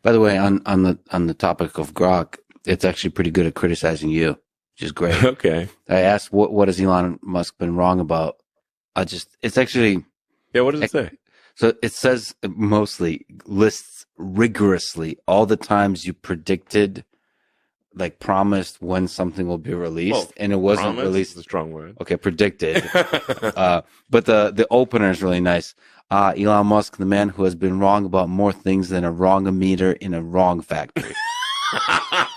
By the way, on the topic of Grok, it's actually pretty good at criticizing you, which is great. Okay. I asked what has Elon Musk been wrong about? It's actually Yeah, what does it say? so it says mostly lists rigorously all the times you predicted, like promised when something will be released, and it wasn't released. Is a strong word. Okay, predicted. But the opener is really nice. Elon Musk, the man who has been wrong about more things than a wrong-o-meter in a wrong factory.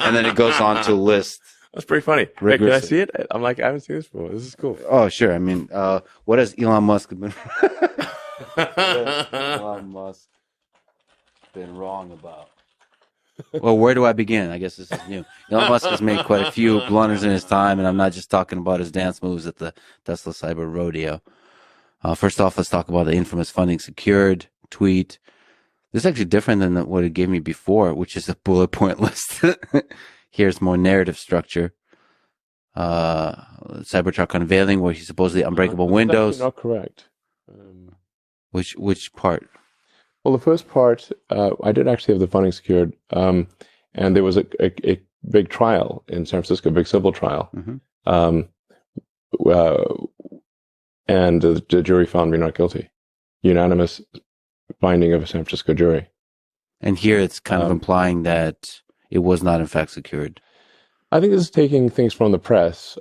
And then it goes on to list. That's pretty funny. Wait, can I see it? I'm like, I haven't seen this before. This is cool. Oh, sure. I mean, what has Elon Musk been Elon Musk been wrong about? Well, where do I begin? I guess this is new. Elon Musk has made quite a few blunders in his time, and I'm not just talking about his dance moves at the Tesla Cyber Rodeo. First off, let's talk about the infamous funding secured tweet. This is actually different than what it gave me before, which is a bullet point list. Here's more narrative structure. Cybertruck unveiling where he's supposedly unbreakable windows. Not correct. Which part? Well, the first part, I did actually have the funding secured, and there was a big trial in San Francisco, a big civil trial. Mm-hmm. And the jury found me not guilty. Unanimous finding of a San Francisco jury. And here it's kind of implying that it was not in fact secured. I think this is taking things from the press.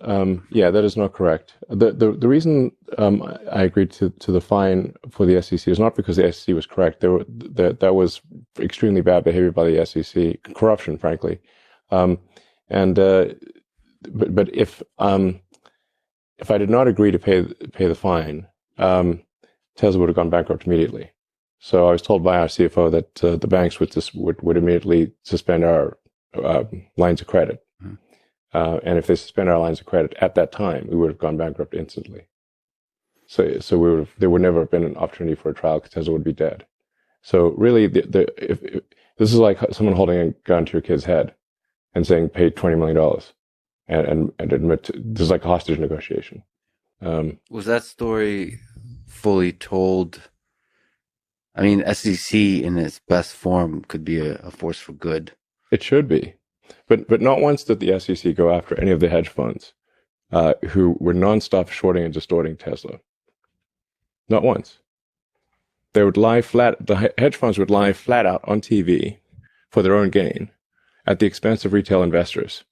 Yeah, that is not correct. The reason I agreed to the fine for the SEC is not because the SEC was correct. That was extremely bad behavior by the SEC, corruption, frankly. But if I did not agree to pay the fine, Tesla would have gone bankrupt immediately. So I was told by our CFO that the banks would immediately suspend our lines of credit. And if they suspend our lines of credit at that time, we would have gone bankrupt instantly. So there would never have been an opportunity for a trial because Tesla would be dead. So really, if this is like someone holding a gun to your kid's head and saying, pay $20 million and admit this is like a hostage negotiation. Was that story fully told? I mean, SEC in its best form could be a force for good. It should be. But not once did the SEC go after any of the hedge funds who were nonstop shorting and distorting Tesla. Not once. They would lie flat. The hedge funds would lie flat out on TV for their own gain at the expense of retail investors.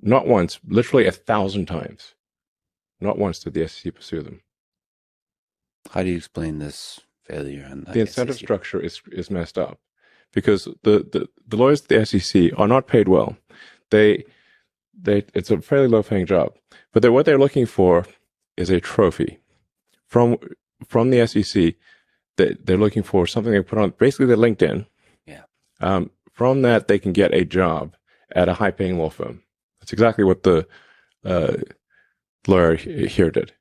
Not once, literally 1,000 times. Not once did the SEC pursue them. How do you explain this failure? The incentive structure is messed up. Because the lawyers at the SEC are not paid well. It's a fairly low paying job. But what they're looking for is a trophy. From the SEC, they're looking for something they put on basically their LinkedIn. Yeah. From that, they can get a job at a high paying law firm. That's exactly what the lawyer here did.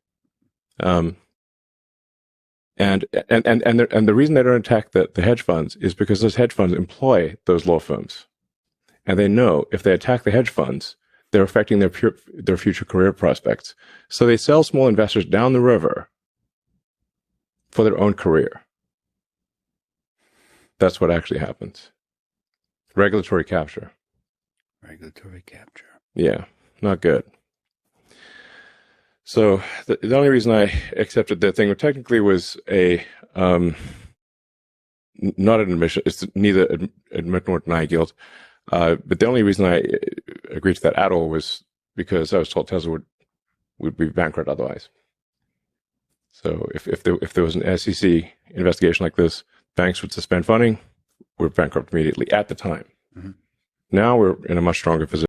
And the reason they don't attack the hedge funds is because those hedge funds employ those law firms, and they know if they attack the hedge funds, they're affecting their future career prospects. So they sell small investors down the river for their own career. That's what actually happens. Regulatory capture. Regulatory capture. Yeah, not good. So the only reason I accepted that thing technically was not an admission. It's neither admit nor deny guilt. But the only reason I agreed to that at all was because I was told Tesla would be bankrupt otherwise. So if there was an SEC investigation like this, banks would suspend funding. We're bankrupt immediately at the time. Mm-hmm. Now we're in a much stronger position.